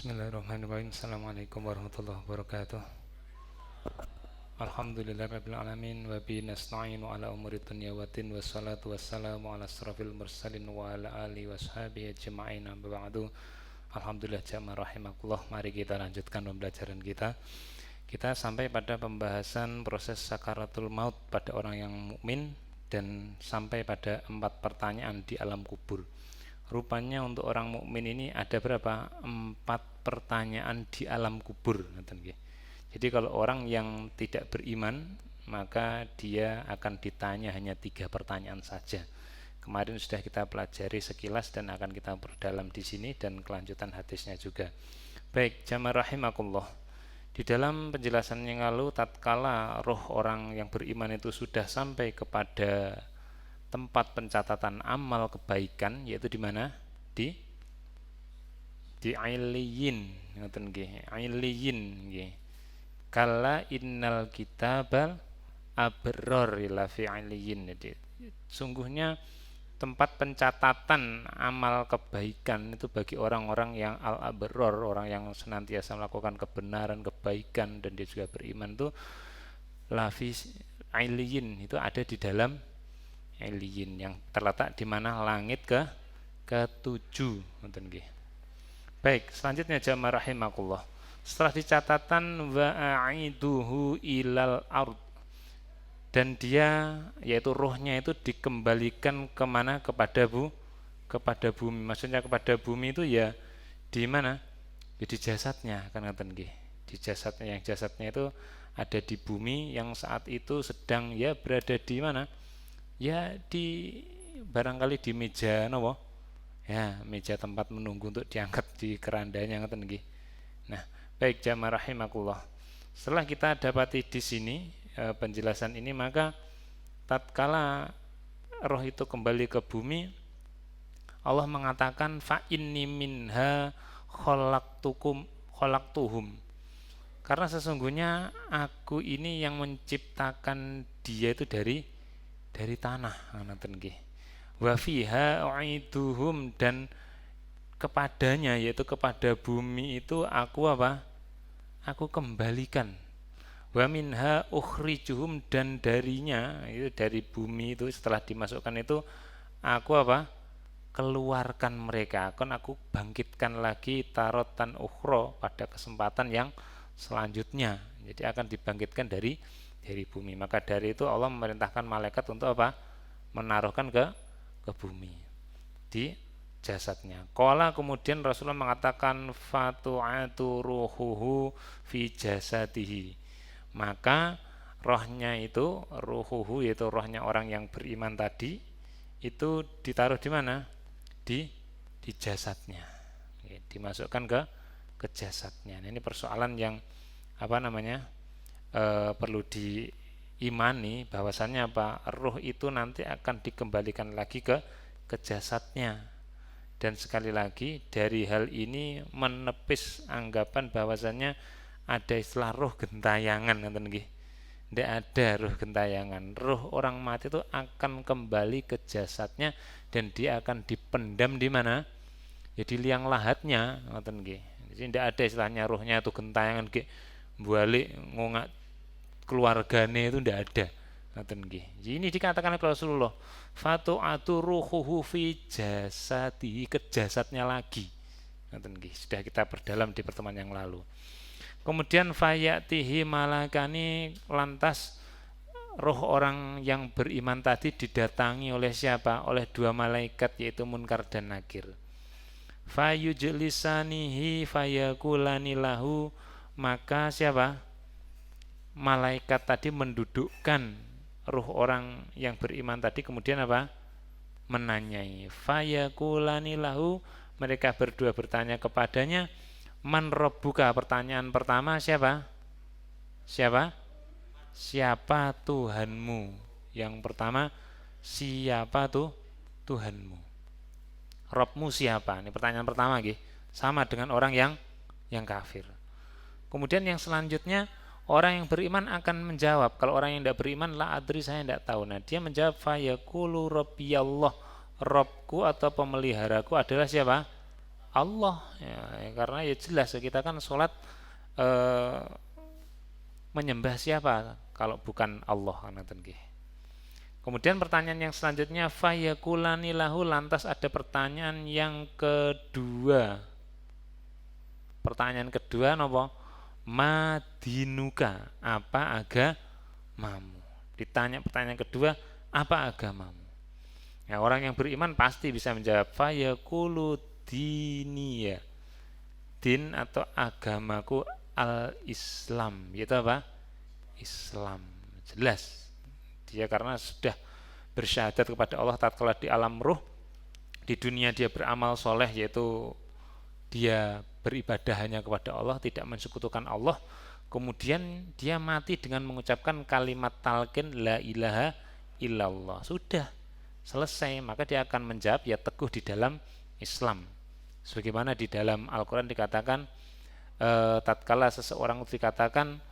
Bismillahirrahmanirrahim. Assalamualaikum warahmatullahi wabarakatuh. Alhamdulillahirabbil alamin wa bihi nasta'inu ala umuri dunya waddin wassalatu wassalamu ala asrofil mursalin wa ala alihi washabihi ajma'in amma ba'du. Alhamdulillah jamaah rahimakumullah. Mari kita lanjutkan pembelajaran kita. Kita sampai pada pembahasan proses sakaratul maut pada orang yang mukmin dan sampai pada 4 pertanyaan di alam kubur. Rupanya untuk orang mukmin ini ada berapa? 4 pertanyaan di alam kubur. Jadi kalau orang yang tidak beriman, maka dia akan ditanya hanya 3 pertanyaan saja. Kemarin sudah kita pelajari sekilas dan akan kita perdalam di sini dan kelanjutan hadisnya juga. Baik, jamaah rahimakumullah. Di dalam penjelasan yang lalu, tatkala roh orang yang beriman itu sudah sampai kepada tempat pencatatan amal kebaikan, yaitu di mana? Di Ailiyin, ngoten nggih, Ailiyin nggih. Kalla innal kitabal abror ila fi Ailiyin. Jadi sungguhnya tempat pencatatan amal kebaikan itu bagi orang-orang yang al-abror, orang yang senantiasa melakukan kebenaran, kebaikan dan dia juga beriman itu lafi Ailiyin, itu ada di dalam Ailiyin yang terletak di mana langit ke-7. Baik, selanjutnya jamaah rahimakumullah. Setelah dicatatan wa'aiduhu ilal ard, dan dia yaitu rohnya itu dikembalikan kemana? Kepada bumi. Maksudnya kepada bumi itu ya di mana? Ya, di jasadnya kan ngaten nggih. Di jasadnya, yang jasadnya itu ada di bumi yang saat itu sedang ya berada di mana? Ya di barangkali di meja nopo, ya meja tempat menunggu untuk diangkat di kerandanya ngoten nggih. Nah, baik jamaah rahimakumullah. Setelah kita dapati di sini penjelasan ini, maka tatkala roh itu kembali ke bumi, Allah mengatakan fa inni minha khalaqtuhum. Karena sesungguhnya aku ini yang menciptakan dia itu dari tanah, ngoten nggih. Wa fiha u'iduhum, dan kepadanya yaitu kepada bumi itu aku apa? Aku kembalikan. Wa minha ukhrijuhum, dan darinya itu dari bumi itu setelah dimasukkan itu aku apa? Keluarkan mereka. Akan aku bangkitkan lagi tarotan ukhra pada kesempatan yang selanjutnya. Jadi akan dibangkitkan dari bumi. Maka dari itu Allah memerintahkan malaikat untuk apa? Menaruhkan ke bumi di jasadnya. Qala, kemudian Rasulullah mengatakan fatu'atu ruhuhu fi jasadihi. Maka rohnya itu, ruhuhu yaitu rohnya orang yang beriman tadi, itu ditaruh di mana? Di jasadnya. Dimasukkan ke jasadnya. Nah, ini persoalan yang apa namanya? Perlu diimani bahwasannya apa? Ruh itu nanti akan dikembalikan lagi ke jasadnya. Dan sekali lagi dari hal ini menepis anggapan bahwasannya ada istilah ruh gentayangan, ngoten nggih. Tidak ada ruh gentayangan. Ruh orang mati itu akan kembali ke jasadnya dan dia akan dipendam di mana? Jadi liang lahatnya, ngoten nggih. Jadi tidak ada istilahnya ruhnya itu gentayangan nggih balik ngongak keluargane, itu tidak ada. Ngoten nggih. Ini dikatakan oleh Rasulullah, fatu'atu ruhuhu fi jasadihi, ke jasadnya lagi. Ngoten nggih. Sudah kita perdalam di pertemuan yang lalu. Kemudian fayatihi malakani, lantas roh orang yang beriman tadi didatangi oleh siapa? Oleh 2 malaikat, yaitu Munkar dan Nakir. Fayujlisanihi fayakulani lahu, maka siapa? Malaikat tadi mendudukkan ruh orang yang beriman tadi, kemudian apa? Menanyai. Fayakulani lahu, mereka berdua bertanya kepadanya, man rabbuka. Pertanyaan pertama, siapa? Siapa Tuhanmu? Yang pertama, siapa Tuhanmu? Robmu siapa? Ini pertanyaan pertama nggih. Sama dengan orang yang kafir. Kemudian yang selanjutnya, orang yang beriman akan menjawab. Kalau orang yang tidak beriman, la adri, saya tidak tahu. Nah, dia menjawab fayaqulu rabbiyallah, Robku atau pemeliharaku adalah siapa? Allah ya, karena ya jelas kita kan sholat eh, menyembah siapa kalau bukan Allah kan ngoten nggih. Kemudian pertanyaan yang selanjutnya fayakulani lahu, lantas ada pertanyaan yang kedua. Pertanyaan kedua napa? Madinuka, apa agamamu? Ditanya pertanyaan kedua, apa agamamu? Ya, orang yang beriman pasti bisa menjawab fayaqulu diniya. Din atau agamaku al-Islam. Yaitu apa? Islam. Jelas. Dia karena sudah bersyahadat kepada Allah tatkala di alam ruh, di dunia dia beramal soleh, yaitu dia beribadah hanya kepada Allah, tidak mensekutukan Allah. Kemudian dia mati dengan mengucapkan kalimat talqin la ilaha illallah. Sudah selesai, maka dia akan menjawab ya teguh di dalam Islam. Sebagaimana di dalam Al-Quran dikatakan tatkala seseorang dikatakan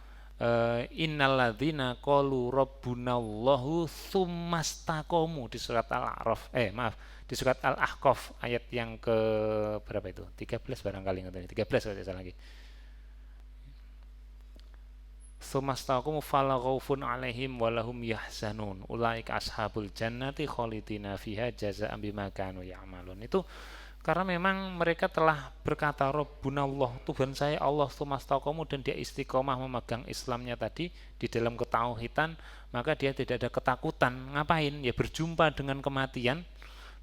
innalladzina qalu rabbunallahu tsumastaqamu di surat Al-A'raf di surat Al-Ahqaf ayat yang ke berapa itu? 13 barangkali nggak tahu. 13 kalau tidak salah lagi. Tsumastaqamu fala khaufun 'alaihim wa lahum yahzanun ulaika ashabul jannati khalidina fiha jazaa'an bima kanu ya'malun. Itu karena memang mereka telah berkata Rabbunallah, Tuhan saya Allah, tsumastaqamu, dan dia istiqomah memegang Islamnya tadi di dalam ketauhidan, maka dia tidak ada ketakutan. Ngapain? Ya berjumpa dengan kematian,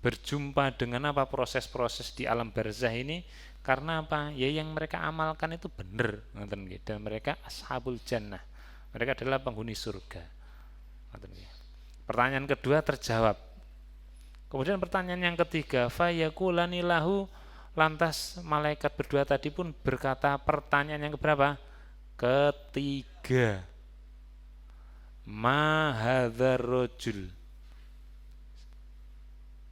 berjumpa dengan apa proses-proses di alam barzah ini, karena apa? Ya yang mereka amalkan itu benar, dan mereka ashabul jannah. Mereka adalah penghuni surga. Pertanyaan kedua terjawab. Kemudian pertanyaan yang ketiga, fayakulani lahu, lantas malaikat berdua tadi pun berkata pertanyaan yang keberapa? Ketiga. Ma hadzal rajul.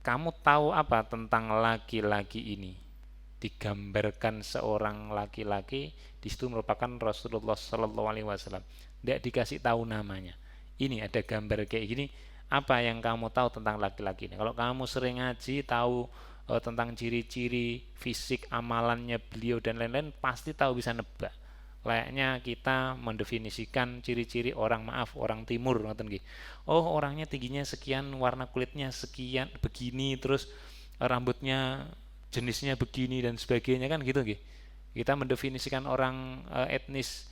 Kamu tahu apa tentang laki-laki ini? Digambarkan seorang laki-laki, di situ merupakan Rasulullah Shallallahu Alaihi Wasallam. Tidak dikasih tahu namanya. Ini ada gambar kayak gini. Apa yang kamu tahu tentang laki-laki ini? Kalau kamu sering ngaji, tahu tentang ciri-ciri fisik amalannya beliau dan lain-lain, pasti tahu, bisa nebak. Layaknya kita mendefinisikan ciri-ciri orang timur, oh orangnya tingginya sekian, warna kulitnya sekian begini, terus rambutnya jenisnya begini dan sebagainya, kan gitu nggih. Kita mendefinisikan orang etnis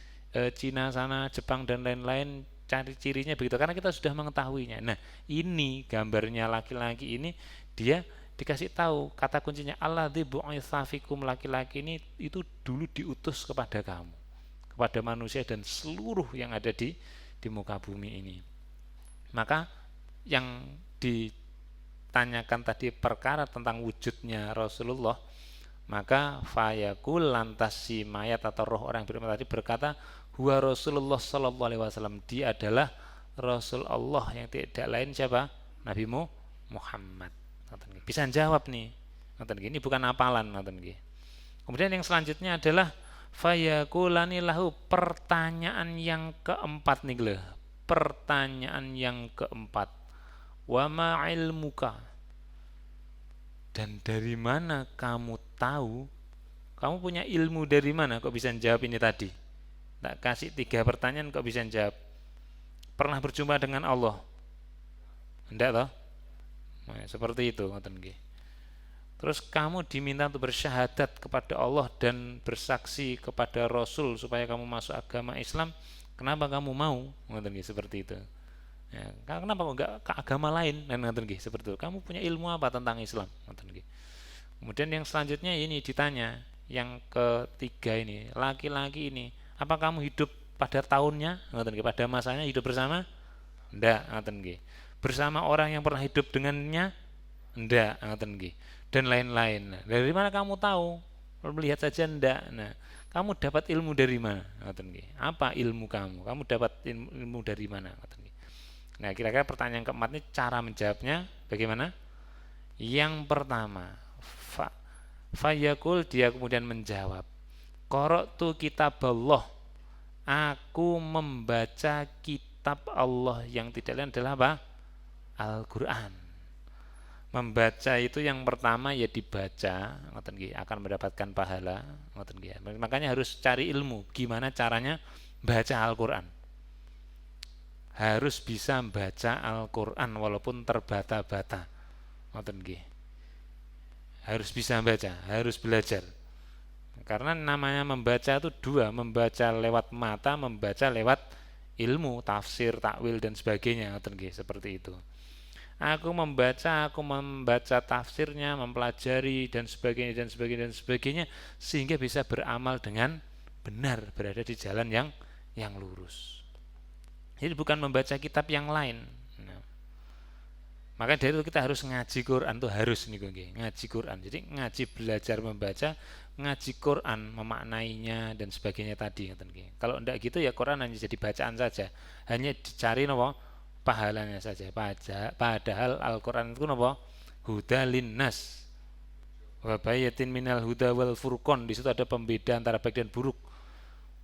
Cina sana, Jepang dan lain-lain, cari cirinya begitu karena kita sudah mengetahuinya. Nah, ini gambarnya laki-laki ini, dia dikasih tahu kata kuncinya alladzi bu'itsa fikum, laki-laki ini itu dulu diutus kepada kamu, kepada manusia dan seluruh yang ada di muka bumi ini. Maka yang ditanyakan tadi perkara tentang wujudnya Rasulullah, maka fayakul, lantas si mayat atau roh orang yang beriman tadi berkata, huwa Rasulullah sallallahu alaihi wasallam, dia adalah Rasul Allah yang tidak lain siapa? Nabi Muhammad. Bisa jawab nih. Ini bukan hafalan. Kemudian yang selanjutnya adalah fayakulani lahu, pertanyaan yang keempat nih, pertanyaan yang keempat. Wa ma ilmuka, dan dari mana kamu tahu? Kamu punya ilmu dari mana kok bisa jawab ini tadi? Tak kasih 3 pertanyaan kok bisa jawab. Pernah berjumpa dengan Allah? Enggak toh? Nah, seperti itu. Terus kamu diminta untuk bersyahadat kepada Allah dan bersaksi kepada Rasul supaya kamu masuk agama Islam. Kenapa kamu mau? Seperti itu. Ya, kenapa kok enggak ke agama lain? Seperti itu. Kamu punya ilmu apa tentang Islam? Kemudian yang selanjutnya ini ditanya, yang ketiga ini, laki-laki ini, apa kamu hidup pada tahunnya? Pada masanya hidup bersama? Enggak. Bersama orang yang pernah hidup dengannya? Enggak. Dan lain-lain. Dari mana kamu tahu? Melihat saja enggak. Nah, kamu dapat ilmu dari mana? Apa ilmu kamu? Kamu dapat ilmu dari mana? Nah, kira-kira pertanyaan keempat ini cara menjawabnya bagaimana? Yang pertama, fayakul, dia kemudian menjawab, qara'tu kitaballah, aku membaca kitab Allah yang tidak lain adalah apa? Al-Quran. Membaca itu yang pertama ya dibaca, ngoten nggih, akan mendapatkan pahala, ngoten nggih. Makanya harus cari ilmu gimana caranya baca Al-Qur'an. Harus bisa membaca Al-Qur'an walaupun terbata-bata. Ngoten nggih. Harus bisa membaca, harus belajar. Karena namanya membaca itu dua, membaca lewat mata, membaca lewat ilmu, tafsir, takwil dan sebagainya, ngoten nggih, seperti itu. Aku membaca tafsirnya, mempelajari dan sebagainya dan sebagainya dan sebagainya sehingga bisa beramal dengan benar, berada di jalan yang lurus. Jadi bukan membaca kitab yang lain. Nah, maka dari itu kita harus ngaji Quran tuh harus nih ngaji Quran. Jadi ngaji belajar membaca, ngaji Quran memaknainya dan sebagainya tadi. Kalau enggak gitu ya Quran hanya jadi bacaan saja, hanya dicari nopo pahalanya saja. Padahal Al-Quran itu nopo huda linnas wabayatin minal huda wal furqon. Di situ ada pembeda antara baik dan buruk.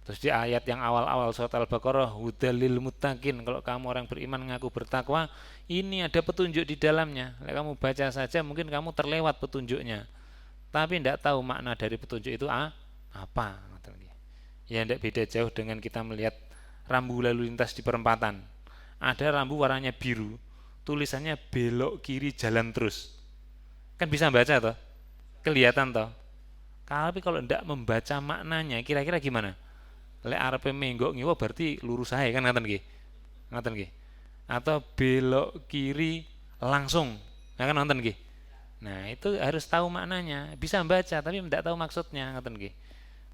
Terus di ayat yang awal-awal surat Al-Baqarah hudalil muttaqin, kalau kamu orang beriman ngaku bertakwa, ini ada petunjuk di dalamnya. Kalau kamu baca saja mungkin kamu terlewat petunjuknya, tapi tidak tahu makna dari petunjuk itu apa. Ya tidak beda jauh dengan kita melihat rambu lalu lintas di perempatan. Ada rambu warnanya biru, tulisannya belok kiri jalan terus. Kan bisa baca toh? Kelihatan toh? Tapi kalau tidak membaca maknanya, kira-kira gimana? Lek arepe menggok ngiwa berarti lurus aja kan, ngaten nggih. Ngaten nggih. Atau belok kiri langsung. Ya kan nonton nggih. Nah, itu harus tahu maknanya. Bisa membaca tapi tidak tahu maksudnya, ngaten nggih.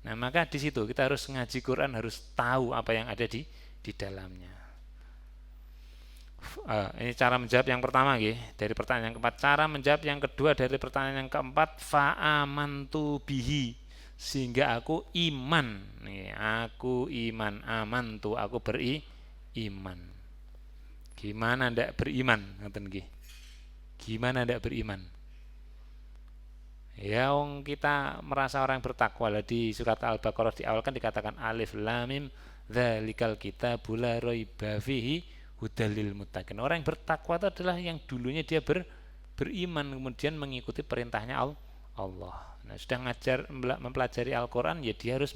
Nah, maka di situ kita harus ngaji Quran, harus tahu apa yang ada di dalamnya. Ini cara menjawab yang pertama nggih, dari pertanyaan yang keempat. Cara menjawab yang kedua dari pertanyaan yang keempat, fa'amantu bihi, sehingga aku iman. Nih, aku iman, amantu, aku beriman. Gimana ndak beriman, ngoten nggih. Gimana ndak beriman? Ya wong kita merasa orang bertakwa lah, di surat Al-Baqarah di awal kan dikatakan alif lam mim dzalikal kitabul la raiba fihi hudalil muttaqin. Orang yang bertakwa itu adalah yang dulunya dia beriman kemudian mengikuti perintahnya Allah. Nah, sudah mempelajari Al-Qur'an ya dia harus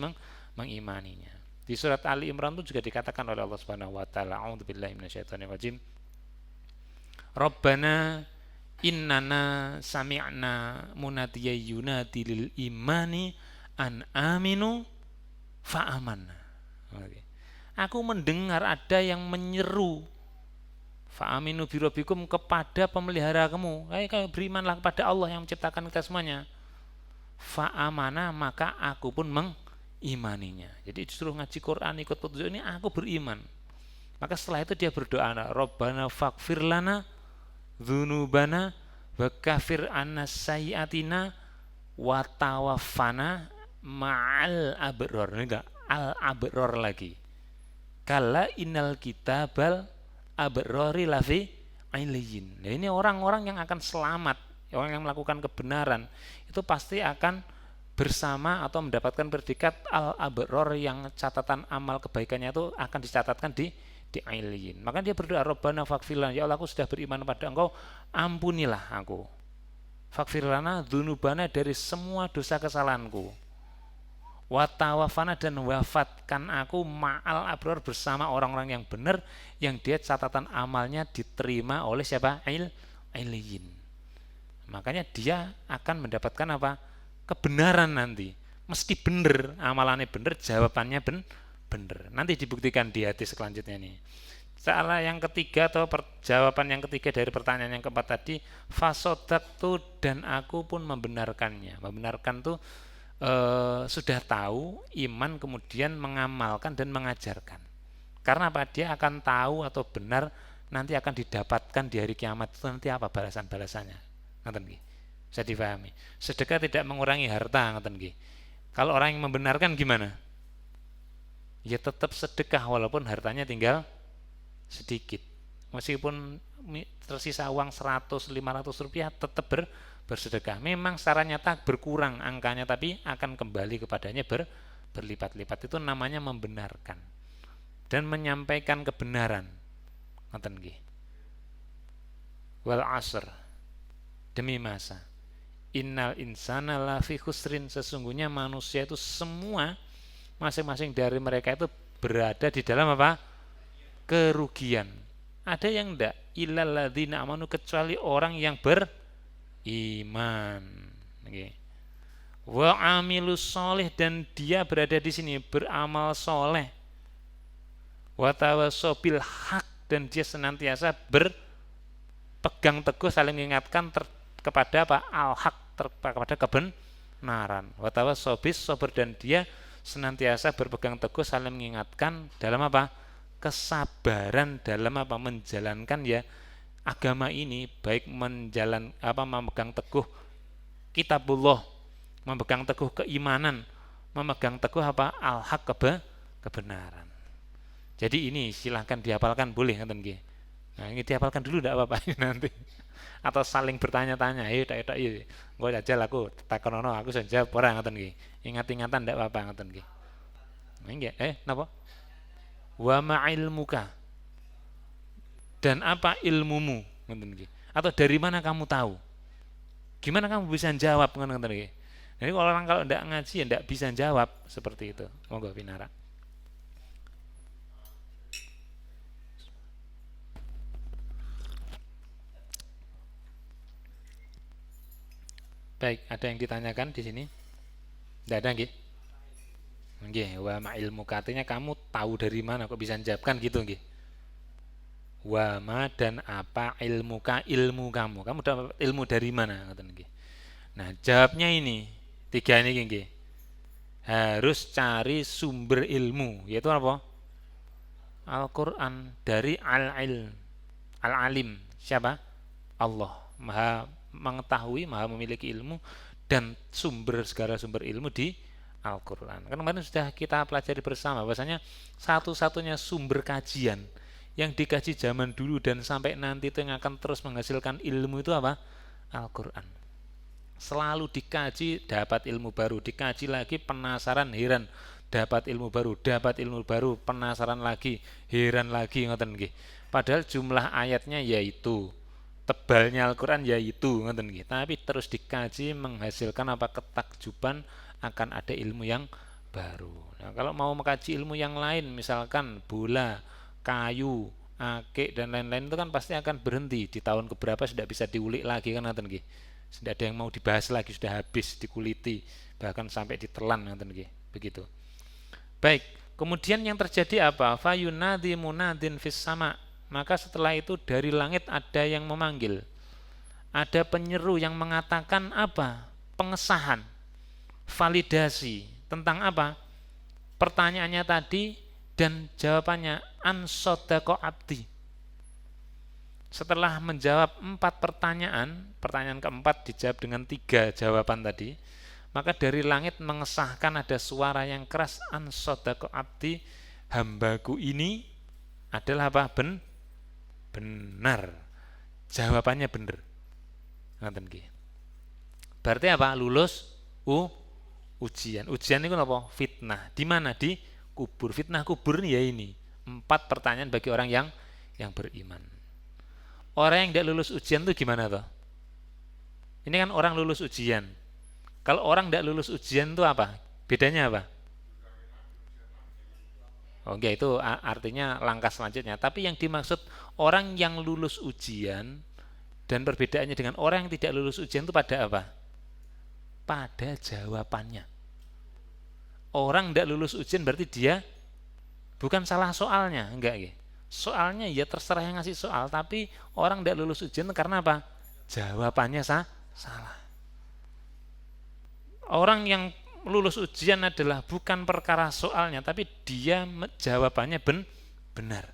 mengimaninya. Di surat Ali Imran itu juga dikatakan oleh Allah Subhanahu wa taala, a'udzubillahi minasyaitonirrajim. Rabbana innana sami'na munadiyan yunadi lil imani an aminu fa'amanna. Aku mendengar ada yang menyeru fa'aminu birabbikum, kepada pemelihara kamu. Kamu berimanlah kepada Allah yang menciptakan kita semuanya. Fa'amana, maka aku pun mengimaninya. Jadi disuruh ngaji Quran, ikut petunjuk ini, aku beriman. Maka setelah itu dia berdoa, Rabbana faghfir lana dzunubana wa kafir anna sayyiatina wa tawaffana ma'al abrar. Enggak, al abrar lagi. Kala innal kitabal abrari lafi ailiyin. Nah, ini orang-orang yang akan selamat, orang yang melakukan kebenaran itu pasti akan bersama atau mendapatkan predikat al-abrar, yang catatan amal kebaikannya itu akan dicatatkan di ailiyin. Maka dia berdoa, Rabbana faghfirlana, ya Allah aku sudah beriman pada Engkau, ampunilah aku. Faghfirlana dzunubana, dari semua dosa kesalahanku. Watawafana, dan wafatkan aku ma'al abrar, bersama orang-orang yang benar, yang dia catatan amalnya diterima oleh siapa? Ailiyin. Makanya dia akan mendapatkan apa? Kebenaran nanti. Mesti benar, amalannya benar, jawabannya benar. Nanti dibuktikan di hadis selanjutnya nih. Salah yang ketiga atau jawaban yang ketiga dari pertanyaan yang keempat tadi, fasodaktu, dan aku pun membenarkannya. Membenarkan tuh sudah tahu, iman, kemudian mengamalkan dan mengajarkan. Karena apa? Dia akan tahu atau benar nanti akan didapatkan di hari kiamat itu nanti apa balasan-balasannya. Ngoten nggih. Bisa difahami. Sedekah tidak mengurangi harta, ngoten nggih. Kalau orang yang membenarkan gimana? Ya tetap sedekah walaupun hartanya tinggal sedikit. Meskipun tersisa uang 100-500 rupiah tetap bersedekah. Memang secara nyata berkurang angkanya, tapi akan kembali kepadanya berlipat-lipat. Itu namanya membenarkan dan menyampaikan kebenaran. Ngoten nggih. Wal asr, demi masa. Innal insana lafi khusrin, sesungguhnya manusia itu semua masing-masing dari mereka itu berada di dalam apa? Kerugian. Ada yang enggak? Illal ladzina amanu, kecuali orang yang beriman. Okay. Wa amilus soleh, dan dia berada di sini beramal soleh. Wa tawassaw bil haq, dan dia senantiasa berpegang teguh saling mengingatkan kepada apa? Al-haq, kepada kebenaran. Wa tawassaw bis sabr, dan dia senantiasa berpegang teguh saling mengingatkan dalam apa? Kesabaran dalam apa? Menjalankan ya agama ini, baik memegang teguh kitabullah, memegang teguh keimanan, memegang teguh apa? Al-haq, kebenaran. Jadi ini silahkan dihafalkan, boleh nonton nggih. Nah, ini dihafalkan dulu enggak apa-apa nanti. Atau saling bertanya-tanya, ayo tak iya. Engko jajal aku takonono, aku iso jawab ora ngoten nggih. Ingat-ingatan enggak apa-apa ngoten nggih. Nggih, napa? Wa ma'ilmuka, dan apa ilmumu, ngoten nggih. Atau dari mana kamu tahu? Gimana kamu bisa jawab, ngoten nggih. Jadi orang kalau enggak ngaji ya enggak bisa jawab seperti itu. Monggo Pinara. Baik, ada yang ditanyakan di sini? Enggak ada nggih? Nggih, wa ma ilmu, artinya kamu tahu dari mana kok bisa jawabkan gitu nggih. Wa ma, dan apa ilmuka, ilmu kamu. Kamu dapat ilmu dari mana, ngoten nggih. Nah, jawabnya ini tiga ini nggih. Harus cari sumber ilmu, yaitu apa? Al-Qur'an, dari al-ilm. Al-alim, siapa? Allah, Maha mengetahui, Maha memiliki ilmu, dan segala sumber ilmu di Al-Quran. Kan kemarin sudah kita pelajari bersama bahwasanya satu-satunya sumber kajian yang dikaji zaman dulu dan sampai nanti itu yang akan terus menghasilkan ilmu itu apa? Al-Quran. Selalu dikaji, dapat ilmu baru, dikaji lagi, penasaran, heran, dapat ilmu baru, penasaran lagi, heran lagi, ngoten nggih. Padahal jumlah ayatnya yaitu, tebalnya Al-Quran yaitu, ngoten nggih. Tapi terus dikaji menghasilkan apa? Ketakjuban, akan ada ilmu yang baru. Nah, kalau mau mengkaji ilmu yang lain, misalkan bola, kayu, akik dan lain-lain, itu kan pasti akan berhenti di tahun keberapa sudah bisa diulik lagi kan, ngoten nggih. Sudah ada yang mau dibahas lagi, sudah habis dikuliti, bahkan sampai ditelan, ngoten nggih. Begitu. Baik, kemudian yang terjadi apa? Fayunadi munadin fis sama. Maka setelah itu dari langit ada yang memanggil. Ada penyeru yang mengatakan apa? Pengesahan, validasi tentang apa? Pertanyaannya tadi dan jawabannya, an sodako abdi. Setelah menjawab 4 pertanyaan, pertanyaan keempat dijawab dengan 3 jawaban tadi, maka dari langit mengesahkan ada suara yang keras, an sodako abdi, hambaku ini adalah apa? Benar. Jawabannya benar. Berarti apa? Lulus ujian. Ujian itu apa? Fitnah. Di mana? Di kubur. Fitnah kubur ya ini. 4 pertanyaan bagi orang yang beriman. Orang yang tidak lulus ujian itu gimana toh? Ini kan orang lulus ujian. Kalau orang tidak lulus ujian itu apa? Bedanya apa? Oke, itu artinya langkah selanjutnya. Tapi yang dimaksud orang yang lulus ujian dan perbedaannya dengan orang yang tidak lulus ujian itu pada apa? Pada jawabannya. Orang tidak lulus ujian berarti dia bukan salah soalnya, enggak ya. Soalnya ya terserah yang ngasih soal, tapi orang tidak lulus ujian karena apa? Jawabannya salah. Orang yang lulus ujian adalah bukan perkara soalnya, tapi dia jawabannya benar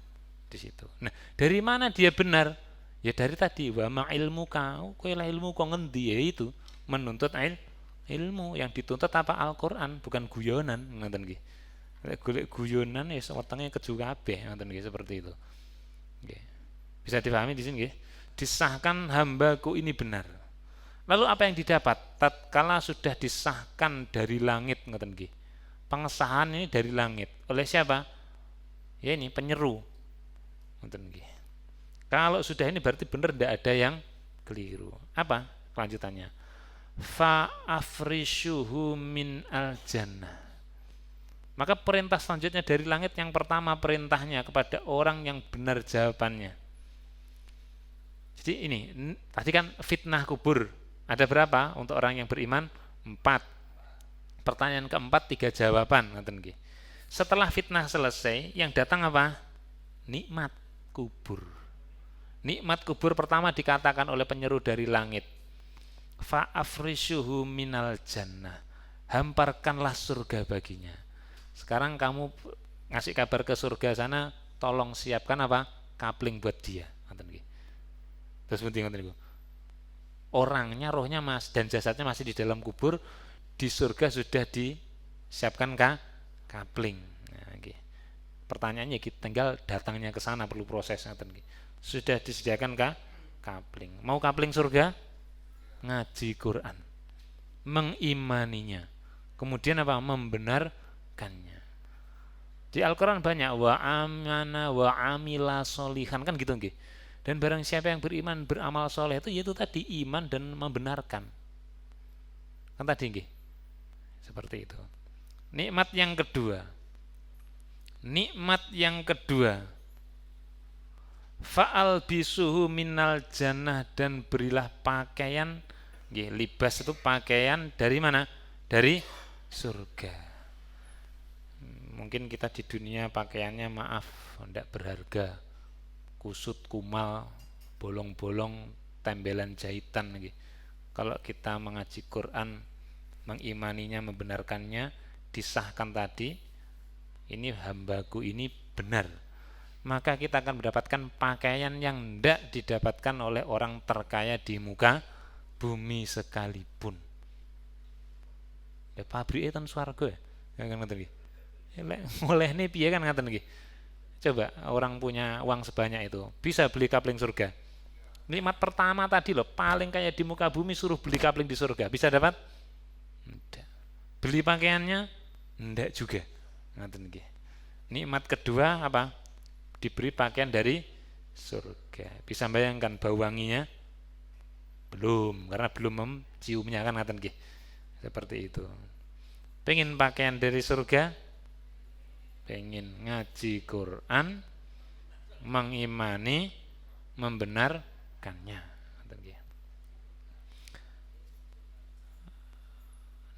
di situ. Nah, dari mana dia benar? Ya dari tadi, wa ma ilmu kau, lah ilmu kau ngendi, ya itu menuntut ilmu. Yang dituntut apa? Al-Qur'an, bukan guyonan, ngoten nggih. Golek guyonan ya wetenge keju kabeh, ngoten nggih, seperti itu. Nggih. Bisa dipahami di sini nggih? Disahkan hambaku ini benar. Lalu apa yang didapat tatkala sudah disahkan dari langit, ngoten nggih. Pengesahan ini dari langit. Oleh siapa? Ya ini penyeru. Ngoten nggih. Kalau sudah ini berarti benar, tidak ada yang keliru. Apa? kelanjutannya. Fa afrishuhu min al jannah. Maka perintah selanjutnya dari langit, yang pertama perintahnya kepada orang yang benar jawabannya. Jadi ini tadi kan fitnah kubur ada berapa untuk orang yang beriman? 4. Pertanyaan keempat 3 jawaban. Setelah fitnah selesai, yang datang apa? Nikmat kubur. Nikmat kubur pertama dikatakan oleh penyeru dari langit, fa'afrishuhu minal jannah, hamparkanlah surga baginya. Sekarang kamu ngasih kabar ke surga sana, tolong siapkan apa? Kapling buat dia. Terus penting orangnya, rohnya dan jasadnya masih di dalam kubur, di surga sudah disiapkan kapling. Nah, pertanyaannya tinggal datangnya ke sana, perlu proses. Sudah disediakan kapling. Mau kapling surga? Ngaji Quran, mengimaninya, kemudian apa? Membenarkannya. Di Al-Quran banyak wa amana wa amila solihan, kan gitu nggih. Dan barang siapa yang beriman beramal soleh itu yaitu tadi iman dan membenarkan. Kan tadi nggih. Seperti itu. Nikmat yang kedua. Fa'al bisuhu minal jannah, dan berilah pakaian, libas itu pakaian dari mana? Dari surga. Mungkin kita di dunia pakaiannya maaf tidak berharga, kusut, kumal, bolong-bolong, tembelan jahitan. Kalau kita mengaji Quran, mengimaninya, membenarkannya, disahkan tadi, ini hambaku ini benar, maka kita akan mendapatkan pakaian yang tidak didapatkan oleh orang terkaya di muka bumi sekalipun. Ya pabrik itu swarga ya, kan ngoten nggih. Oleh ini piye kan ngoten nggih. Coba orang punya uang sebanyak itu bisa beli kapling surga. Nikmat pertama tadi loh, paling kaya di muka bumi, suruh beli kapling di surga, bisa dapat? Tidak. Beli pakaiannya? Tidak juga. Ngoten nggih. Nikmat kedua apa? Diberi pakaian dari surga. Bisa bayangkan bau wanginya? Belum, karena belum menciumnya, kan ngaten nggih. Seperti itu. Pengen pakaian dari surga? Pengen ngaji Quran, mengimani, membenarkannya.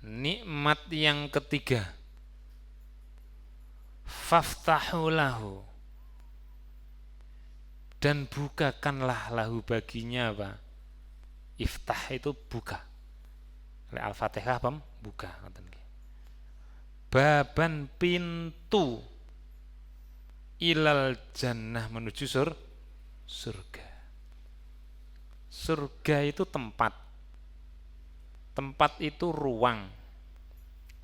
Nikmat yang ketiga, faftahu lahu, dan bukakanlah lahu baginya apa? Iftah itu buka. Al-Fatihah buka. Baban pintu ilal jannah, menuju surga. Surga itu tempat. Tempat itu ruang.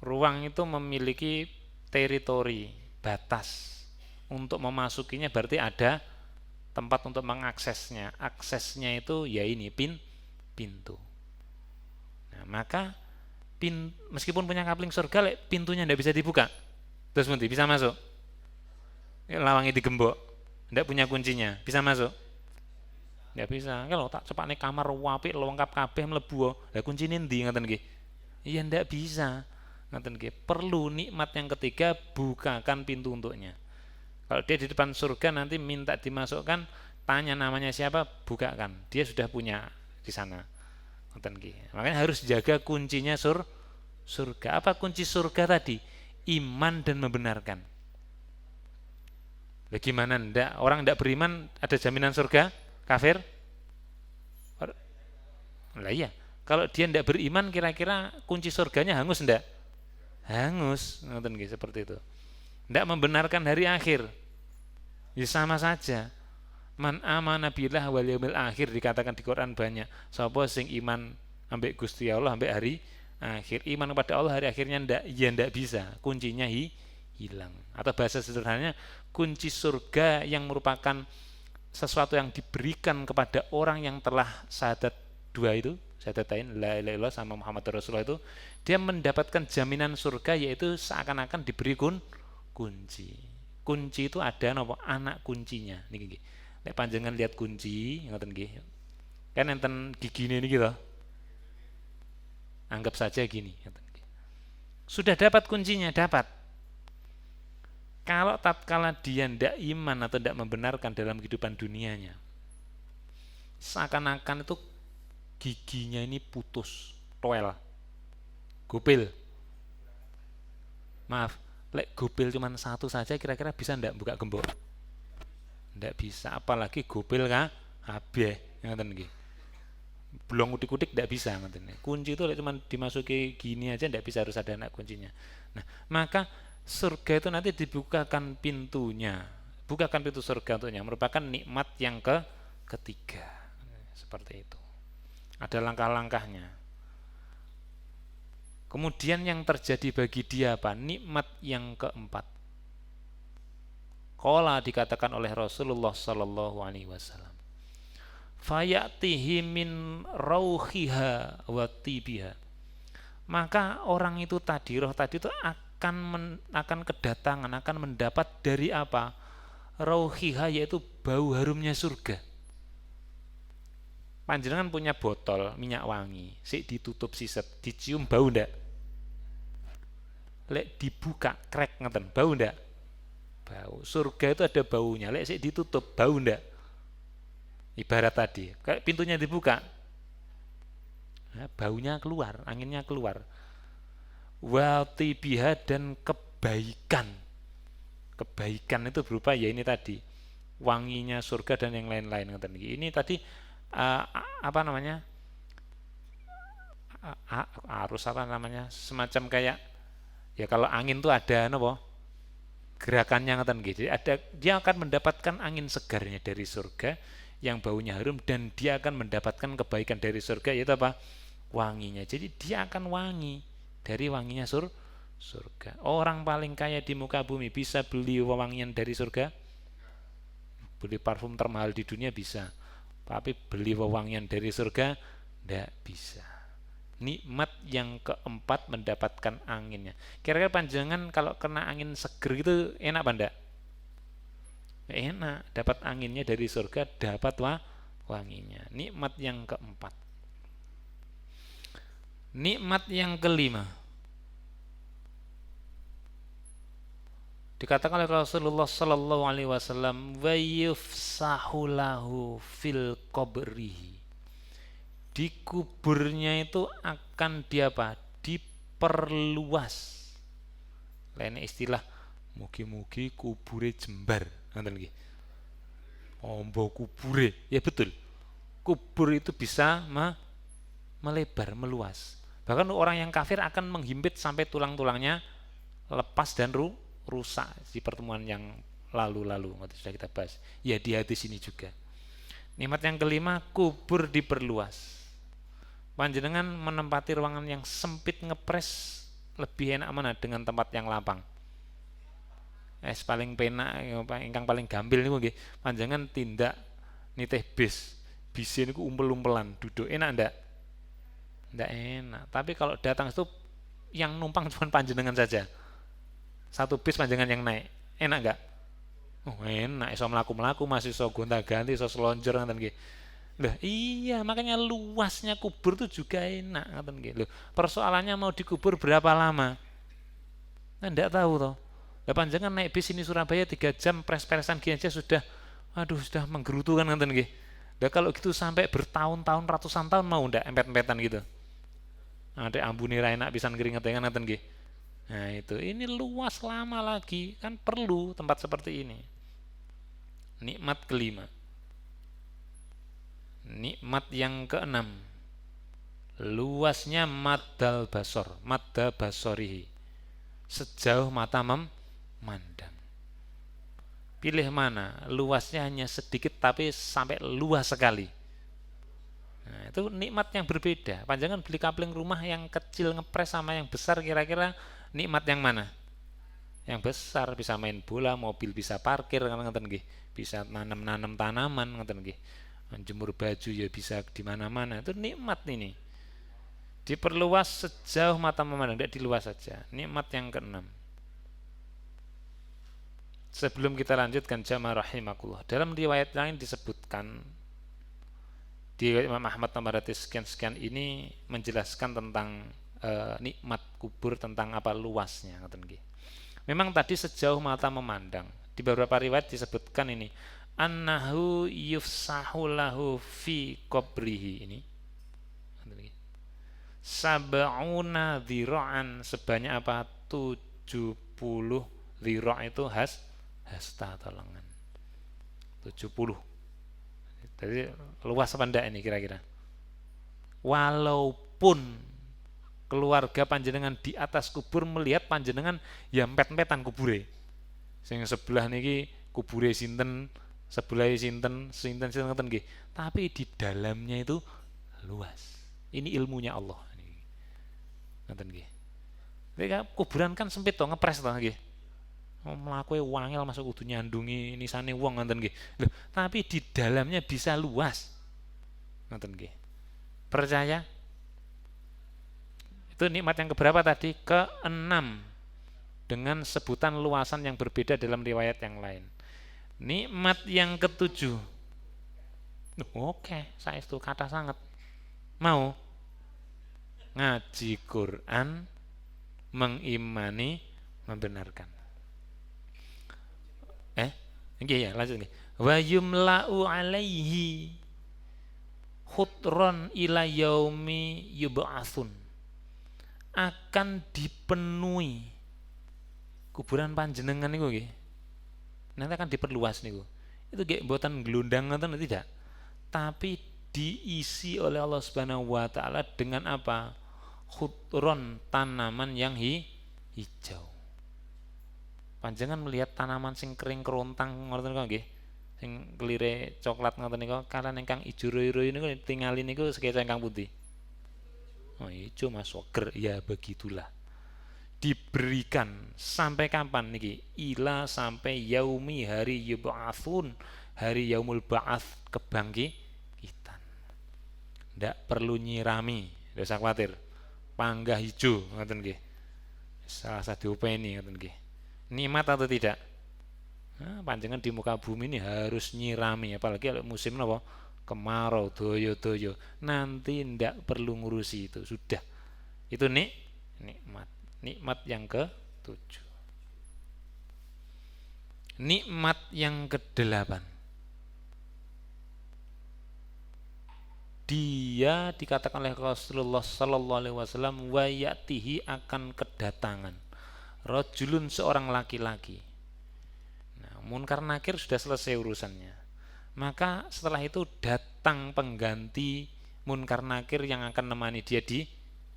Ruang itu memiliki teritori, batas. Untuk memasukinya berarti ada tempat untuk mengaksesnya. Aksesnya itu ya ini pintu. Nah, maka meskipun punya kapling surga, pintunya tidak bisa dibuka, terus nanti bisa masuk? Lawangnya digembok, tidak punya kuncinya, bisa masuk? Tidak bisa. Kalau tak cepat nih kamar wapik lengkap kabeh mlebu, lah kunci ndi ngoten nggih? Iya tidak bisa. Ngoten nggih. Perlu nikmat yang ketiga, bukakan pintu untuknya. Kalau dia di depan surga nanti minta dimasukkan, tanya namanya siapa, bukakan. Dia sudah punya di sana. Makanya harus jaga kuncinya surga. Apa kunci surga tadi? Iman dan membenarkan. Bagaimana enggak? Orang enggak beriman ada jaminan surga? Kafir? Lah iya. Kalau dia enggak beriman, kira-kira kunci surganya hangus enggak? Hangus. Seperti itu. Enggak membenarkan hari akhir, ya sama saja. Man amana billah wal yaumil akhir, dikatakan di Quran banyak. Sapa sing iman ambek Gusti Allah, ambek hari akhir. Iman kepada Allah, hari akhirnya ndak bisa. Kuncinya hilang. Atau bahasa sederhananya, kunci surga yang merupakan sesuatu yang diberikan kepada orang yang telah syahadat dua itu, syahadatain la ilaha illallah sama Muhammad Rasulullah itu, dia mendapatkan jaminan surga, yaitu seakan-akan diberi kunci. Kunci itu ada napa? Anak kuncinya. Niki. Nek panjenengan lihat kunci, ngoten nggih. Kan enten gigine niki lho. Anggap saja gini. Sudah dapat kuncinya, dapat. Kalau tatkala dia tidak iman atau tidak membenarkan dalam kehidupan dunianya, seakan-akan itu giginya ini putus, toel, gopil. Maaf, lek gopil cuma satu saja kira-kira bisa ndak buka gembok? Ndak bisa, apalagi gopil kah? Habis, ngoten nggih. Belum utik-utik ndak bisa ngoten. Kunci itu lek cuma dimasuki gini aja ndak bisa, harus ada anak kuncinya. Nah, maka surga itu nanti dibukakan pintunya. Bukakan pintu surga untuknya, merupakan nikmat yang ketiga. Seperti itu. Ada langkah-langkahnya. Kemudian yang terjadi bagi dia apa? Nikmat yang keempat. Qala dikatakan oleh Rasulullah sallallahu alaihi wasallam. Fayatihi min rauhiha wa tibiha. Maka orang itu tadi, roh tadi itu akan kedatangan, akan mendapat dari apa? Rauhiha, yaitu bau harumnya surga. Panjenengan punya botol minyak wangi, sik ditutup siset, dicium bau ndak? Lek dibuka krek ngeten, bau ndak? Bau. Surga itu ada baunya, lek sik ditutup bau ndak? Ibarat tadi, kayak pintunya dibuka, nah, baunya keluar, anginnya keluar. Wa tibiha, dan kebaikan. Kebaikan itu berupa ya ini tadi, wanginya surga dan yang lain-lain ngeten iki. Ini tadi apa namanya? Arus apa namanya? Semacam kayak ya kalau angin tuh ada apa? Gerakannya ngeten nggih. Jadi ada, dia akan mendapatkan angin segarnya dari surga yang baunya harum, dan dia akan mendapatkan kebaikan dari surga, yaitu apa? Wanginya. Jadi dia akan wangi dari wanginya surga. Orang paling kaya di muka bumi bisa beli wangian dari surga? Beli parfum termahal di dunia bisa, tapi beli wewangian dari surga tidak bisa. Nikmat yang keempat mendapatkan anginnya. Kira-kira panjangan kalau kena angin seger itu enak apa enggak? Enak, dapat anginnya dari surga, dapat wanginya. Nikmat yang keempat. Nikmat yang kelima, dikatakan oleh Rasulullah sallallahu alaihi wasallam, wa yufsahu lahu fil qabrihi. Di kuburnya itu akan diperluas. Lain istilah, mugi-mugi kubure jembar, ngoten nggih. Ombo kubure, ya betul. Kubur itu bisa melebar, meluas. Bahkan orang yang kafir akan menghimpit sampai tulang-tulangnya lepas dan rusak. Di pertemuan yang lalu-lalu sudah kita bahas. Ya, di hadis ini juga. Nikmat yang kelima, kubur diperluas. Panjenengan menempati ruangan yang sempit ngepres, lebih enak mana dengan tempat yang lapang? Paling penak, ingkang paling gampil niku nggih, panjenengan tindak nitih bis niku umpel-umpelan, duduk enak ndak? Ndak enak. Tapi kalau datang itu yang numpang cuma panjenengan saja. Satu bis panjenengan yang naik, enak enggak? Oh, enak, iso mlaku-mlaku, masih iso gonta-ganti, iso selonjor ngoten nggih. Loh, iya, makanya luasnya kubur tuh juga enak ngoten nggih. Loh, persoalannya mau dikubur berapa lama? Nah, enggak tahu toh. Lah panjenengan naik bis ini Surabaya 3 jam pres-presan gini aja sudah, aduh, sudah menggerutu kan ngoten nggih. Lah kalau gitu sampai bertahun-tahun, ratusan tahun mau ndak empet-empetan gitu. Ada ambune ra enak pisan keringetan ngoten nggih. Nah itu, ini luas lama lagi, kan perlu tempat seperti ini. Nikmat kelima. Nikmat yang keenam, luasnya maddal basor, madda basorihi, sejauh mata memandang. Pilih mana? Luasnya hanya sedikit tapi sampai luas sekali. Nah, itu nikmat yang berbeda. Panjangan beli kapling rumah yang kecil ngepres sama yang besar, kira-kira nikmat yang mana? Yang besar, bisa main bola, mobil bisa parkir, ngoten nggih. Bisa nanam tanaman, ngoten nggih. Jemur baju ya bisa di mana-mana. Itu nikmat ini. Diperluas sejauh mata memandang, tidak diluas saja. Nikmat yang keenam. Sebelum kita lanjutkan jamaah rahimakumullah, dalam riwayat lain disebutkan, di Imam Ahmad nomor sekian-sekian ini menjelaskan tentang nikmat kubur, tentang apa luasnya ngoten nggih. Memang tadi sejauh mata memandang. Di beberapa riwayat disebutkan ini annahu yufsahu lahu fi qabrihi ini. Sab'una dhira'an, sebanyak apa? 70 dhira' itu hasta tolengan. 70. Jadi luas apa enggak ini kira-kira? Walaupun keluarga panjenengan di atas kubur melihat panjenengan ya empet-empetan kubure. Sing sebelah niki kubure sinten, sebelah sinten ngoten nggih. Tapi di dalamnya itu luas. Ini ilmunya Allah. Ngoten nggih. Jadi kuburan kan sempit to, ngepres to nggih. Mlaku wangel masuk kudu nyandungi nisane wong ngoten nggih. Loh, tapi di dalamnya bisa luas. Ngoten nggih. Percaya? Itu nikmat yang keberapa tadi? Keenam. Dengan sebutan luasan yang berbeda dalam riwayat yang lain. Nikmat yang ketujuh. Oke, saya itu kata sangat. Mau ngaji Quran, mengimani, membenarkan. Nggih ya, lanjut nggih. Wa yumla'u alaihi khutron ila yaumi yub'atsun. Akan dipenuhi kuburan panjenengan niku nggih. Nanti akan diperluas niku. Itu nggih mboten glundang ngoten tidak. Tapi diisi oleh Allah Subhanahu wa taala dengan apa? Khutron, tanaman yang hijau. Panjenengan melihat tanaman sing kering kerontang ngoten niku nggih. Sing kelire coklat ngoten niku kalian ingkang ijo royo-royo niku tingali niku sekeca ingkang putih. Oh, ijo Mas Soger, ya begitulah. Diberikan sampai kapan niki? Ila sampai yaumi hari yub'atsun, hari yaumul ba'ats, kebangkitan. Ndak perlu nyirami, ndak usah khawatir. Panggah hijau ngoten nggih. Salah satu openi ngoten nggih. Nikmat atau tidak? Nah, panjenengan di muka bumi ini harus nyirami, apalagi kalau musim apa? Kemarau, doyo-doyo. Nanti ndak perlu ngurusi itu, sudah. Itu nikmat. Nikmat yang ke-7. Nikmat yang ke-8. Dia dikatakan oleh Rasulullah sallallahu alaihi wasallam wa ya'tihi, akan kedatangan rajulun, seorang laki-laki. Nah, munkar nakir sudah selesai urusannya. Maka setelah itu datang pengganti munkar nakir yang akan menemani dia di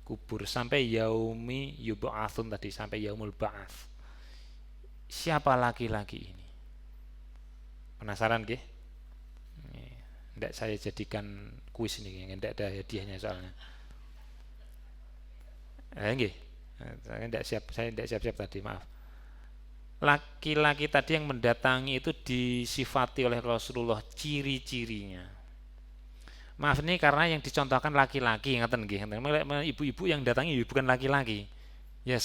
kubur sampai yaumi yub'atsun tadi, sampai yaumul ba'ats. Siapa laki-laki ini? Penasaran nggih? Tidak saya jadikan kuis ini, tidak ada hadiahnya soalnya. Nggih. Saya tidak siap-siap tadi, maaf. Laki-laki tadi yang mendatangi itu disifati oleh Rasulullah ciri-cirinya. Maaf ini karena yang dicontohkan laki-laki, ngaten nggih. Ibu-ibu yang datangi bukan laki-laki. Ya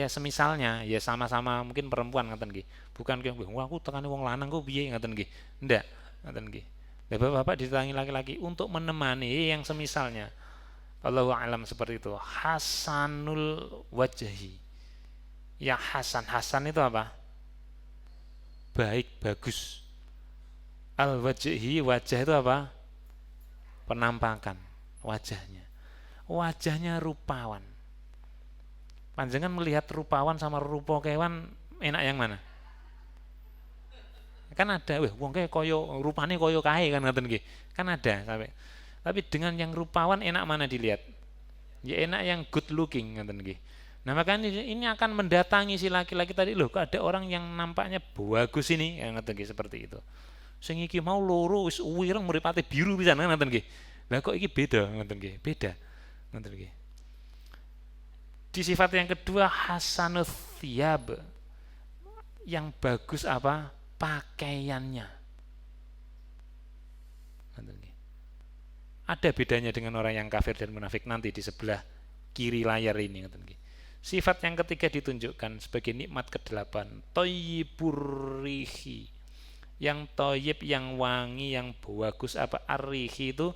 semisalnya, ya sama-sama mungkin perempuan, ngaten nggih. Bukan wah aku tekani wong lanang kok piye, ngaten nggih. Ndak, ngaten nggih. Bapak-bapak didatangi laki-laki untuk menemani yang semisalnya. Allahu a'lam seperti itu. Hasanul wajhi. Ya hasan itu apa? Baik, bagus. Al wajhi, wajah itu apa? Penampakan wajahnya. Wajahnya rupawan. Panjenengan melihat rupawan sama rupa kewan enak yang mana? Kan ada, wong kae koyo rupane koyo kae kan ngoten nggih. Kan ada sampai. Tapi dengan yang rupawan enak mana dilihat? Ya enak yang good looking ngoten nggih. Nah, makanya ini akan mendatangi si laki-laki tadi, loh kok ada orang yang nampaknya bagus ini, ya ngoten nggih, seperti itu. Sing iki mau loro wis uwireng mripate biru pisan ngoten nggih. Lah kok iki beda ngoten nggih, beda. Ngoten nggih. Di sifat yang kedua hasanul thiyab. Yang bagus apa? Pakaiannya. Ada bedanya dengan orang yang kafir dan munafik nanti di sebelah kiri layar ini. Sifat yang ketiga ditunjukkan sebagai nikmat ke-8, thayyibur rihi. Yang thayyib, yang wangi, yang bagus apa? Ar-rihi itu